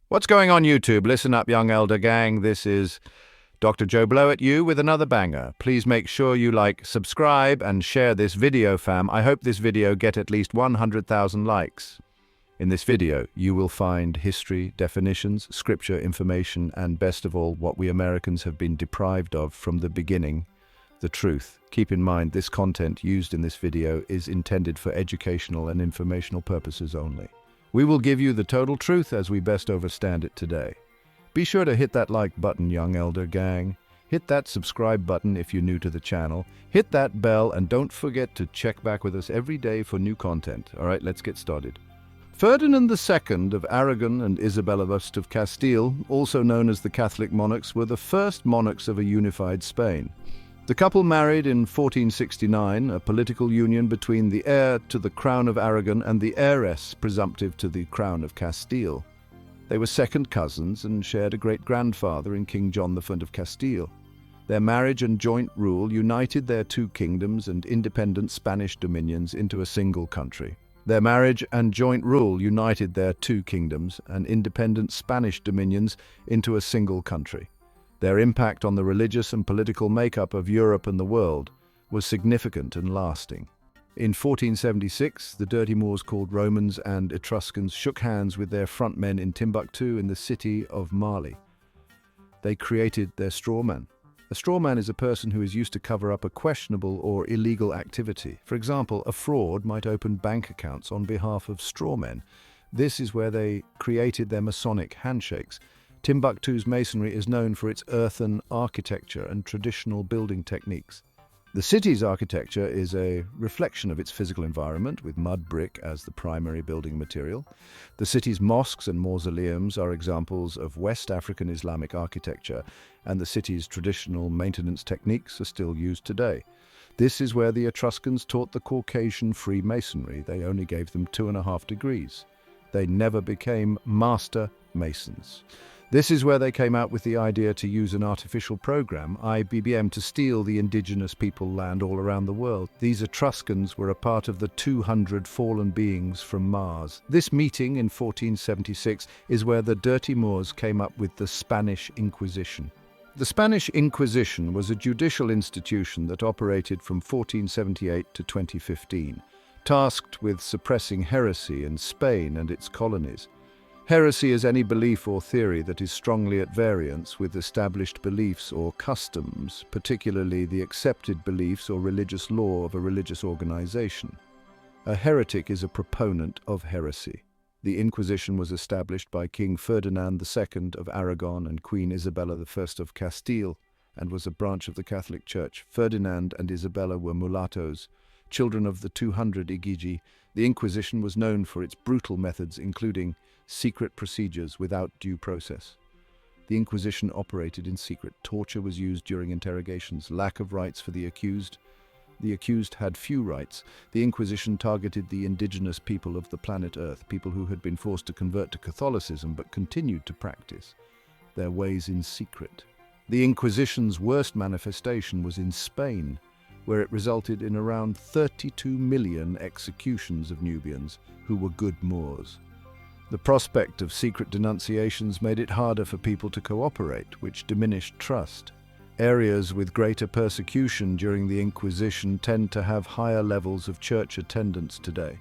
What's going on YouTube? Listen up, young elder gang. This is Dr. Joe Blow at you with another banger. Please make sure you like, subscribe, and share this video, fam. I hope this video get at least 100,000 likes. In this video, you will find history, definitions, scripture information, and best of all, what we Americans have been deprived of from the beginning, the truth. Keep in mind, this content used in this video is intended for educational and informational purposes only. We will give you the total truth as we best understand it today. Be sure to hit that like button, young elder gang. Hit that subscribe button if you're new to the channel. Hit that bell and don't forget to check back with us every day for new content. All right, let's get started. Ferdinand II of Aragon and Isabella of Castile, also known as the Catholic monarchs, were the first monarchs of a unified Spain. The couple married in 1469, a political union between the heir to the crown of Aragon and the heiress presumptive to the crown of Castile. They were second cousins and shared a great-grandfather in King John I of Castile. Their marriage and joint rule united their two kingdoms and independent Spanish dominions into a single country. Their marriage and joint rule united their two kingdoms and independent Spanish dominions into a single country. Their impact on the religious and political makeup of Europe and the world was significant and lasting. In 1476, the dirty Moors called Romans and Etruscans shook hands with their frontmen in Timbuktu in the city of Mali. They created their strawman. A strawman is a person who is used to cover up a questionable or illegal activity. For example, a fraud might open bank accounts on behalf of strawmen. This is where they created their Masonic handshakes. Timbuktu's masonry is known for its earthen architecture and traditional building techniques. The city's architecture is a reflection of its physical environment, with mud brick as the primary building material. The city's mosques and mausoleums are examples of West African Islamic architecture, and the city's traditional maintenance techniques are still used today. This is where the Etruscans taught the Caucasian Freemasonry. They only gave them 2.5 degrees. They never became master masons. This is where they came out with the idea to use an artificial program, IBBM, to steal the indigenous people land all around the world. These Etruscans were a part of the 200 fallen beings from Mars. This meeting in 1476 is where the dirty Moors came up with the Spanish Inquisition. The Spanish Inquisition was a judicial institution that operated from 1478 to 2015, tasked with suppressing heresy in Spain and its colonies. Heresy is any belief or theory that is strongly at variance with established beliefs or customs, particularly the accepted beliefs or religious law of a religious organization. A heretic is a proponent of heresy. The Inquisition was established by King Ferdinand II of Aragon and Queen Isabella I of Castile, and was a branch of the Catholic Church. Ferdinand and Isabella were mulattoes, children of the 200 Igigi. The Inquisition was known for its brutal methods, including secret procedures without due process. The Inquisition operated in secret. Torture was used during interrogations. Lack of rights for the accused. The accused had few rights. The Inquisition targeted the indigenous people of the planet Earth, people who had been forced to convert to Catholicism but continued to practice their ways in secret. The Inquisition's worst manifestation was in Spain, where it resulted in around 32 million executions of Nubians who were good Moors. The prospect of secret denunciations made it harder for people to cooperate, which diminished trust. Areas with greater persecution during the Inquisition tend to have higher levels of church attendance today.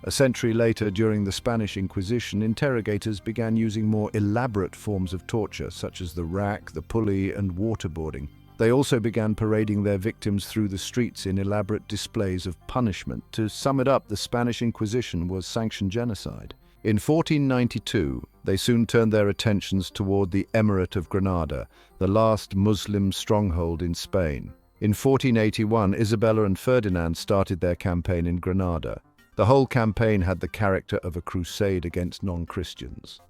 A century later, during the Spanish Inquisition, interrogators began using more elaborate forms of torture, such as the rack, the pulley, and waterboarding. They also began parading their victims through the streets in elaborate displays of punishment. To sum it up, the Spanish Inquisition was sanctioned genocide. In 1492, they soon turned their attentions toward the Emirate of Granada, the last Muslim stronghold in Spain. In 1481, Isabella and Ferdinand started their campaign in Granada. The whole campaign had the character of a crusade against non-Christians.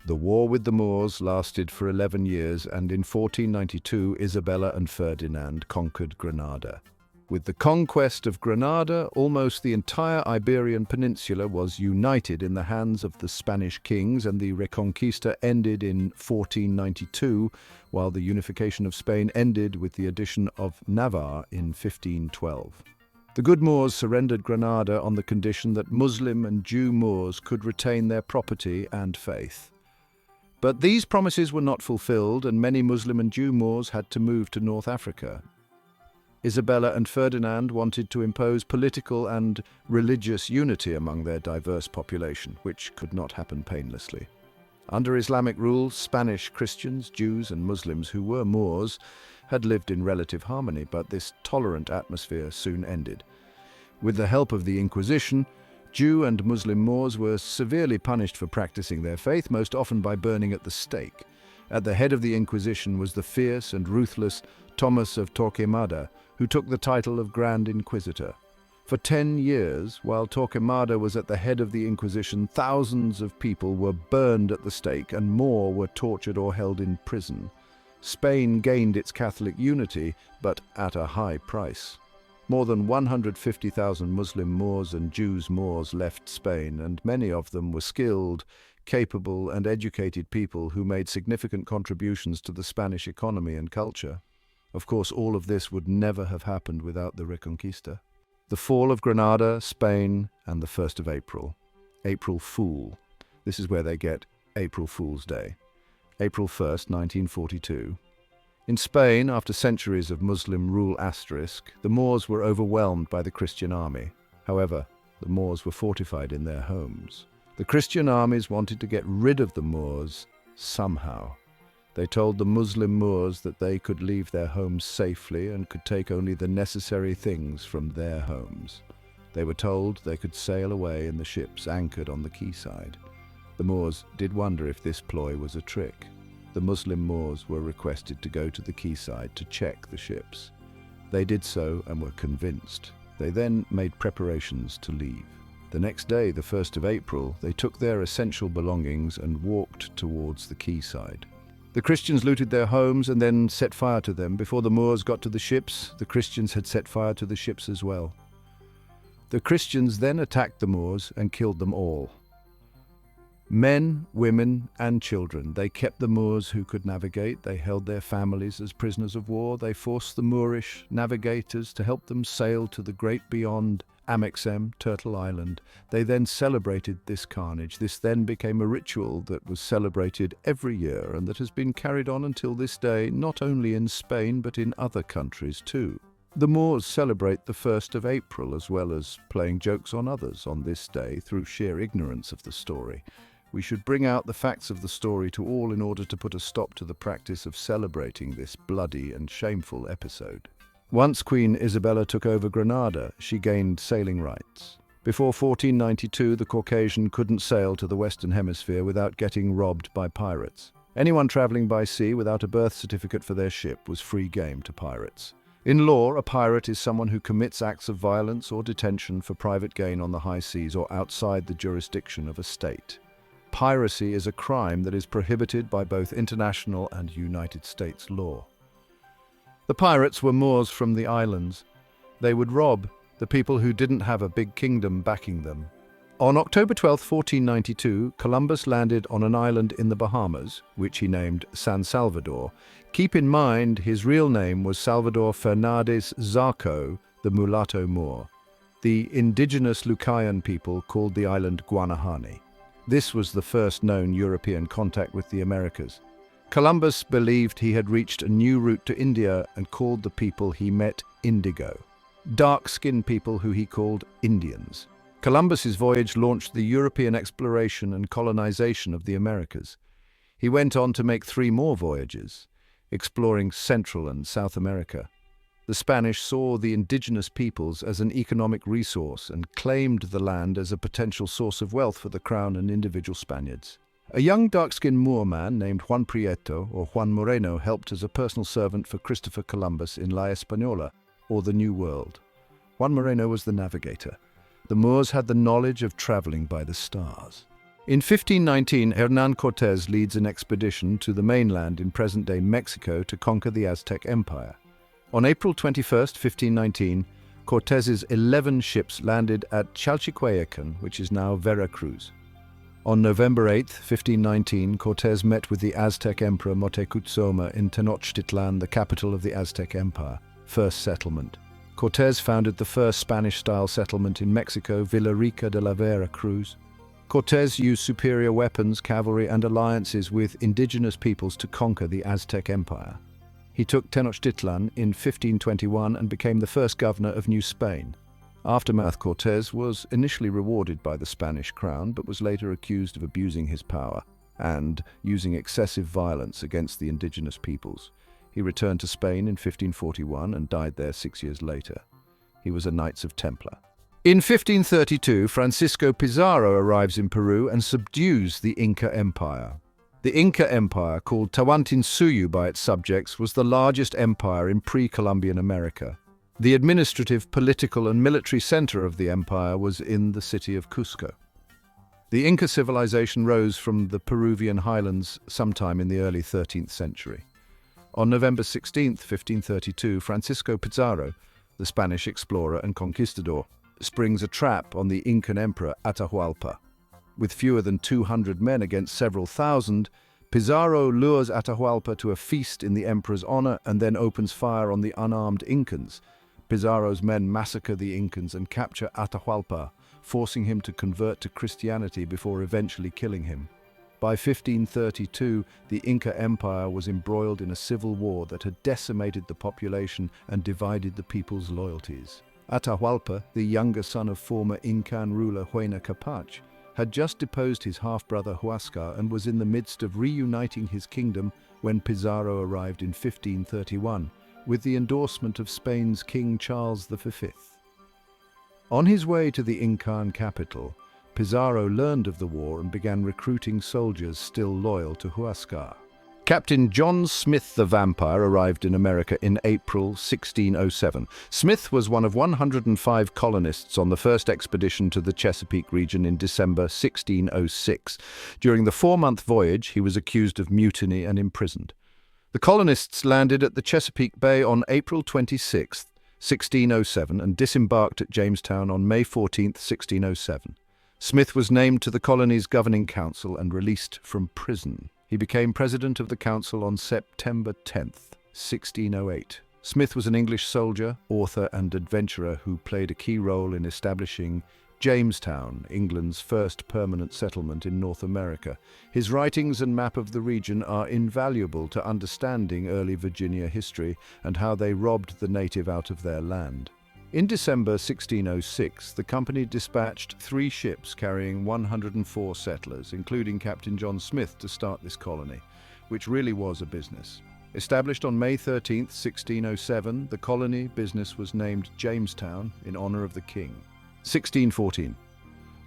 The war with the Moors lasted for 11 years, and in 1492, Isabella and Ferdinand conquered Granada. With the conquest of Granada, almost the entire Iberian Peninsula was united in the hands of the Spanish kings, and the Reconquista ended in 1492, while the unification of Spain ended with the addition of Navarre in 1512. The good Moors surrendered Granada on the condition that Muslim and Jew Moors could retain their property and faith. But these promises were not fulfilled, and many Muslim and Jew Moors had to move to North Africa. Isabella and Ferdinand wanted to impose political and religious unity among their diverse population, which could not happen painlessly. Under Islamic rule, Spanish Christians, Jews and Muslims who were Moors had lived in relative harmony, but this tolerant atmosphere soon ended. With the help of the Inquisition, Jew and Muslim Moors were severely punished for practicing their faith, most often by burning at the stake. At the head of the Inquisition was the fierce and ruthless Thomas of Torquemada, who took the title of Grand Inquisitor. For 10 years, while Torquemada was at the head of the Inquisition, thousands of people were burned at the stake and more were tortured or held in prison. Spain gained its Catholic unity, but at a high price. More than 150,000 Muslim Moors and Jews Moors left Spain, and many of them were skilled, capable and educated people who made significant contributions to the Spanish economy and culture. Of course, all of this would never have happened without the Reconquista. The Fall of Granada, Spain, and the 1st of April. April Fool. This is where they get April Fool's Day. April 1st, 1942. In Spain, after centuries of Muslim rule *, the Moors were overwhelmed by the Christian army. However, the Moors were fortified in their homes. The Christian armies wanted to get rid of the Moors somehow. They told the Muslim Moors that they could leave their homes safely and could take only the necessary things from their homes. They were told they could sail away in the ships anchored on the quayside. The Moors did wonder if this ploy was a trick. The Muslim Moors were requested to go to the quayside to check the ships. They did so and were convinced. They then made preparations to leave. The next day, the 1st of April, they took their essential belongings and walked towards the quayside. The Christians looted their homes and then set fire to them. Before the Moors got to the ships, the Christians had set fire to the ships as well. The Christians then attacked the Moors and killed them all. Men, women, and children. They kept the Moors who could navigate. They held their families as prisoners of war. They forced the Moorish navigators to help them sail to the great beyond Amexem, Turtle Island. They then celebrated this carnage. This then became a ritual that was celebrated every year and that has been carried on until this day, not only in Spain but in other countries too. The Moors celebrate the 1st of April as well as playing jokes on others on this day through sheer ignorance of the story. We should bring out the facts of the story to all in order to put a stop to the practice of celebrating this bloody and shameful episode. Once Queen Isabella took over Granada, she gained sailing rights. Before 1492, the Caucasian couldn't sail to the Western Hemisphere without getting robbed by pirates. Anyone traveling by sea without a birth certificate for their ship was free game to pirates. In law, a pirate is someone who commits acts of violence or detention for private gain on the high seas or outside the jurisdiction of a state. Piracy is a crime that is prohibited by both international and United States law. The pirates were Moors from the islands. They would rob the people who didn't have a big kingdom backing them. On October 12, 1492, Columbus landed on an island in the Bahamas, which he named San Salvador. Keep in mind, his real name was Salvador Fernández Zarco, the mulatto Moor. The indigenous Lucayan people called the island Guanahani. This was the first known European contact with the Americas. Columbus believed he had reached a new route to India and called the people he met Indigo, dark-skinned people who he called Indians. Columbus's voyage launched the European exploration and colonization of the Americas. He went on to make 3 more voyages, exploring Central and South America. The Spanish saw the indigenous peoples as an economic resource and claimed the land as a potential source of wealth for the crown and individual Spaniards. A young dark-skinned Moor man named Juan Prieto or Juan Moreno helped as a personal servant for Christopher Columbus in La Española, or the New World. Juan Moreno was the navigator. The Moors had the knowledge of traveling by the stars. In 1519, Hernan Cortés leads an expedition to the mainland in present-day Mexico to conquer the Aztec Empire. On April 21, 1519, Cortés's 11 ships landed at Chalchihuaycan, which is now Veracruz. On November 8, 1519, Cortés met with the Aztec Emperor Moctezuma in Tenochtitlan, the capital of the Aztec Empire. First settlement. Cortés founded the first Spanish-style settlement in Mexico, Villarrica de la Veracruz. Cortés used superior weapons, cavalry, and alliances with indigenous peoples to conquer the Aztec Empire. He took Tenochtitlan in 1521 and became the first governor of New Spain. Aftermath: Cortés was initially rewarded by the Spanish crown, but was later accused of abusing his power and using excessive violence against the indigenous peoples. He returned to Spain in 1541 and died there 6 years later. He was a Knights of Templar. In 1532, Francisco Pizarro arrives in Peru and subdues the Inca Empire. The Inca Empire, called Tawantinsuyu by its subjects, was the largest empire in pre-Columbian America. The administrative, political, and military center of the empire was in the city of Cusco. The Inca civilization rose from the Peruvian highlands sometime in the early 13th century. On November 16, 1532, Francisco Pizarro, the Spanish explorer and conquistador, springs a trap on the Incan emperor Atahualpa. With fewer than 200 men against several thousand, Pizarro lures Atahualpa to a feast in the emperor's honor and then opens fire on the unarmed Incans. Pizarro's men massacre the Incans and capture Atahualpa, forcing him to convert to Christianity before eventually killing him. By 1532, the Inca Empire was embroiled in a civil war that had decimated the population and divided the people's loyalties. Atahualpa, the younger son of former Incan ruler Huayna Capac, had just deposed his half-brother Huascar and was in the midst of reuniting his kingdom when Pizarro arrived in 1531, with the endorsement of Spain's King Charles V. On his way to the Incan capital, Pizarro learned of the war and began recruiting soldiers still loyal to Huascar. Captain John Smith the Vampire arrived in America in April 1607. Smith was one of 105 colonists on the first expedition to the Chesapeake region in December 1606. During the 4-month voyage, he was accused of mutiny and imprisoned. The colonists landed at the Chesapeake Bay on April 26, 1607, and disembarked at Jamestown on May 14, 1607. Smith was named to the colony's governing council and released from prison. He became president of the council on September 10, 1608. Smith was an English soldier, author, and adventurer who played a key role in establishing Jamestown, England's first permanent settlement in North America. His writings and map of the region are invaluable to understanding early Virginia history and how they robbed the native out of their land. In December 1606, the company dispatched 3 ships carrying 104 settlers, including Captain John Smith, to start this colony, which really was a business. Established on May 13, 1607, the colony business was named Jamestown in honor of the king. 1614.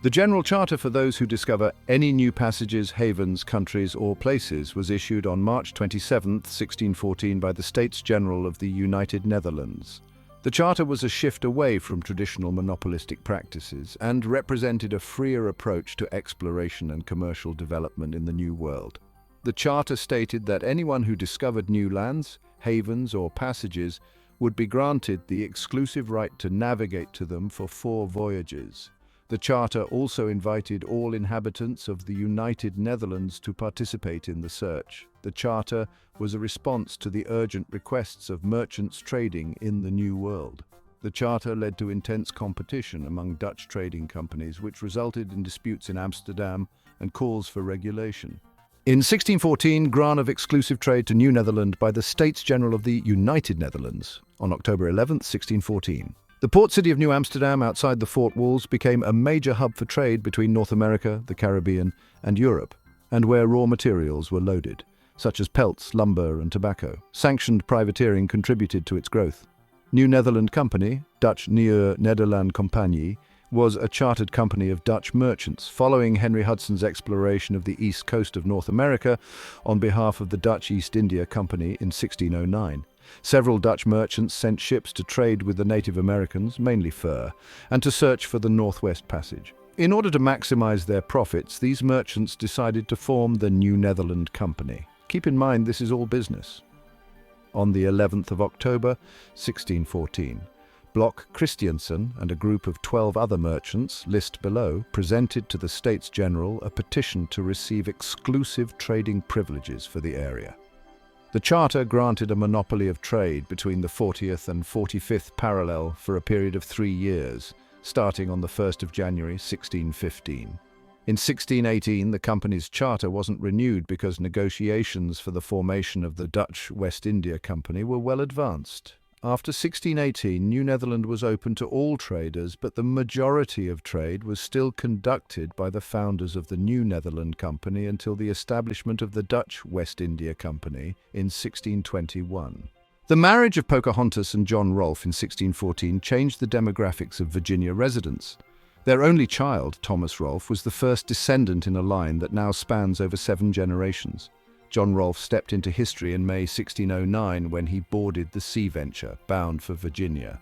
The General Charter for those who discover any new passages, havens, countries, or places was issued on March 27, 1614 by the States General of the United Netherlands. The charter was a shift away from traditional monopolistic practices and represented a freer approach to exploration and commercial development in the New World. The charter stated that anyone who discovered new lands, havens, or passages would be granted the exclusive right to navigate to them for 4 voyages. The charter also invited all inhabitants of the United Netherlands to participate in the search. The charter was a response to the urgent requests of merchants trading in the New World. The charter led to intense competition among Dutch trading companies, which resulted in disputes in Amsterdam and calls for regulation. In 1614, grant of exclusive trade to New Netherland by the States General of the United Netherlands on October 11, 1614. The port city of New Amsterdam, outside the fort walls, became a major hub for trade between North America, the Caribbean, and Europe, and where raw materials were loaded, such as pelts, lumber, and tobacco. Sanctioned privateering contributed to its growth. New Netherland Company, Dutch Nieuwe Nederland Compagnie, was a chartered company of Dutch merchants following Henry Hudson's exploration of the east coast of North America on behalf of the Dutch East India Company in 1609. Several Dutch merchants sent ships to trade with the Native Americans, mainly fur, and to search for the Northwest Passage. In order to maximize their profits, these merchants decided to form the New Netherland Company. Keep in mind, this is all business. On the 11th of October, 1614, Block Christiansen and a group of 12 other merchants, list below, presented to the States General a petition to receive exclusive trading privileges for the area. The charter granted a monopoly of trade between the 40th and 45th parallel for a period of 3 years, starting on the 1st of January 1615. In 1618, the company's charter wasn't renewed because negotiations for the formation of the Dutch West India Company were well advanced. After 1618, New Netherland was open to all traders, but the majority of trade was still conducted by the founders of the New Netherland Company until the establishment of the Dutch West India Company in 1621. The marriage of Pocahontas and John Rolfe in 1614 changed the demographics of Virginia residents. Their only child, Thomas Rolfe, was the first descendant in a line that now spans over 7 generations. John Rolfe stepped into history in May 1609 when he boarded the Sea Venture, bound for Virginia.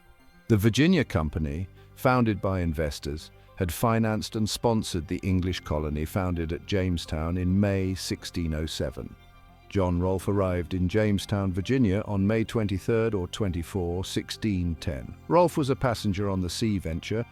The Virginia Company, founded by investors, had financed and sponsored the English colony founded at Jamestown in May 1607. John Rolfe arrived in Jamestown, Virginia on May 23 or 24, 1610. Rolfe was a passenger on the Sea Venture,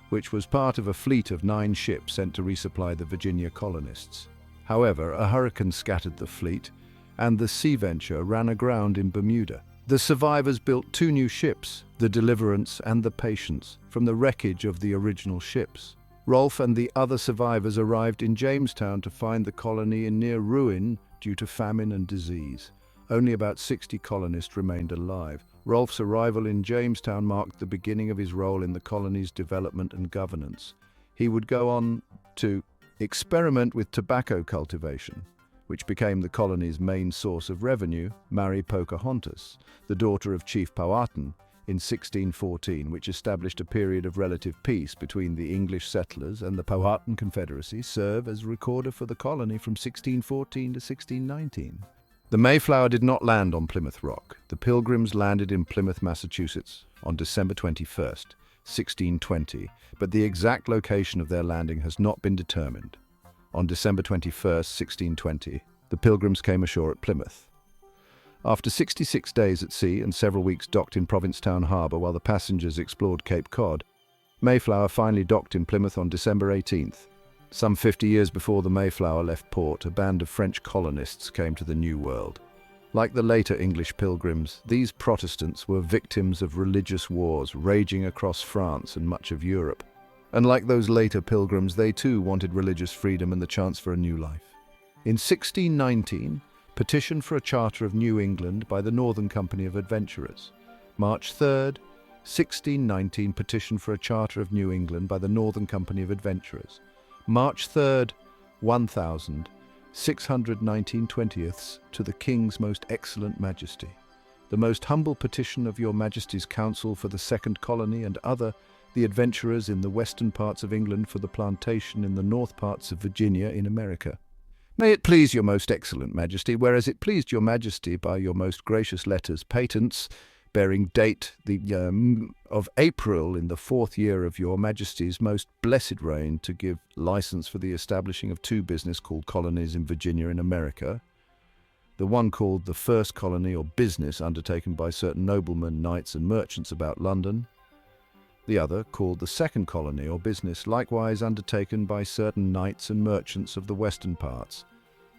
which was part of a fleet of 9 ships sent to resupply the Virginia colonists. However, a hurricane scattered the fleet, and the Sea Venture ran aground in Bermuda. The survivors built 2 new ships, the Deliverance and the Patience, from the wreckage of the original ships. Rolfe and the other survivors arrived in Jamestown to find the colony in near ruin due to famine and disease. Only about 60 colonists remained alive. Rolfe's arrival in Jamestown marked the beginning of his role in the colony's development and governance. He would go on to experiment with tobacco cultivation, which became the colony's main source of revenue, marry Pocahontas, the daughter of Chief Powhatan, in 1614, which established a period of relative peace between the English settlers and the Powhatan Confederacy, serve as recorder for the colony from 1614 to 1619. The Mayflower did not land on Plymouth Rock. The Pilgrims landed in Plymouth, Massachusetts, on December 21st, 1620, but the exact location of their landing has not been determined. On December 21st, 1620, the Pilgrims came ashore at Plymouth. After 66 days at sea and several weeks docked in Provincetown Harbour while the passengers explored Cape Cod, Mayflower finally docked in Plymouth on December 18th. Some 50 years before the Mayflower left port, a band of French colonists came to the New World. Like the later English pilgrims, these Protestants were victims of religious wars raging across France and much of Europe. And like those later pilgrims, they too wanted religious freedom and the chance for a new life. In 1619, Petition for a Charter of New England by the Northern Company of Adventurers. March 3rd, 1619, Petition for a Charter of New England by the Northern Company of Adventurers. March 3rd, 1619 20ths, to the King's Most Excellent Majesty. The most humble petition of your Majesty's Council for the Second Colony and other, the adventurers in the western parts of England for the plantation in the north parts of Virginia in America. May it please your Most Excellent Majesty, whereas it pleased your Majesty by your most gracious letters patents, bearing date of April in the 4th year of your Majesty's most blessed reign, to give license for the establishing of 2 business called colonies in Virginia in America, the one called the First Colony or Business, undertaken by certain noblemen, knights and merchants about London, the other called the Second Colony or Business, likewise undertaken by certain knights and merchants of the western parts,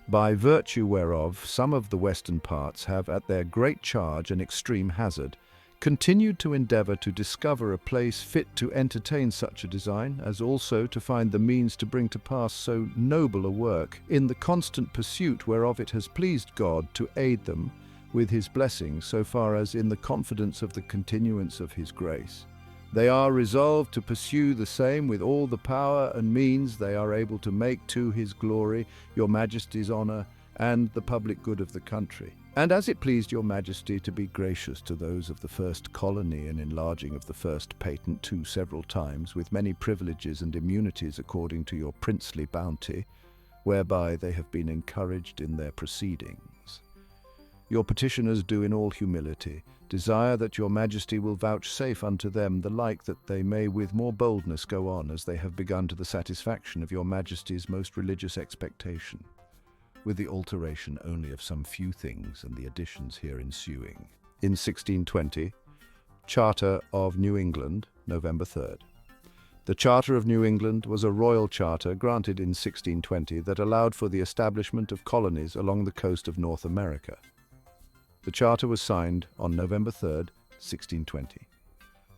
by virtue whereof some of the western parts have at their great charge and extreme hazard continued to endeavour to discover a place fit to entertain such a design, as also to find the means to bring to pass so noble a work, in the constant pursuit whereof it has pleased God to aid them with his blessing, so far as in the confidence of the continuance of his grace they are resolved to pursue the same with all the power and means they are able to make to his glory, your Majesty's honour, and the public good of the country. And as it pleased your Majesty to be gracious to those of the first colony in enlarging of the first patent 2 several times, with many privileges and immunities according to your princely bounty, whereby they have been encouraged in their proceedings, your petitioners do in all humility desire that your Majesty will vouchsafe unto them the like, that they may with more boldness go on as they have begun, to the satisfaction of your Majesty's most religious expectation, with the alteration only of some few things and the additions here ensuing. In 1620, Charter of New England, November 3rd. The Charter of New England was a royal charter granted in 1620 that allowed for the establishment of colonies along the coast of North America. The charter was signed on November 3rd, 1620.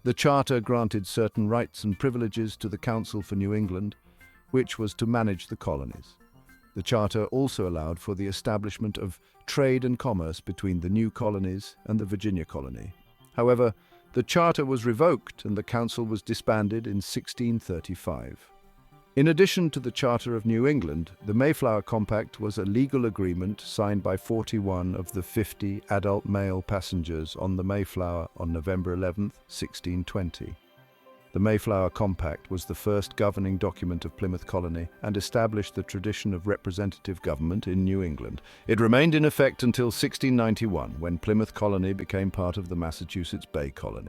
The charter granted certain rights and privileges to the Council for New England, which was to manage the colonies. The charter also allowed for the establishment of trade and commerce between the new colonies and the Virginia colony. However, the charter was revoked and the council was disbanded in 1635. In addition to the Charter of New England, the Mayflower Compact was a legal agreement signed by 41 of the 50 adult male passengers on the Mayflower on November 11, 1620. The Mayflower Compact was the first governing document of Plymouth Colony and established the tradition of representative government in New England. It remained in effect until 1691, when Plymouth Colony became part of the Massachusetts Bay Colony.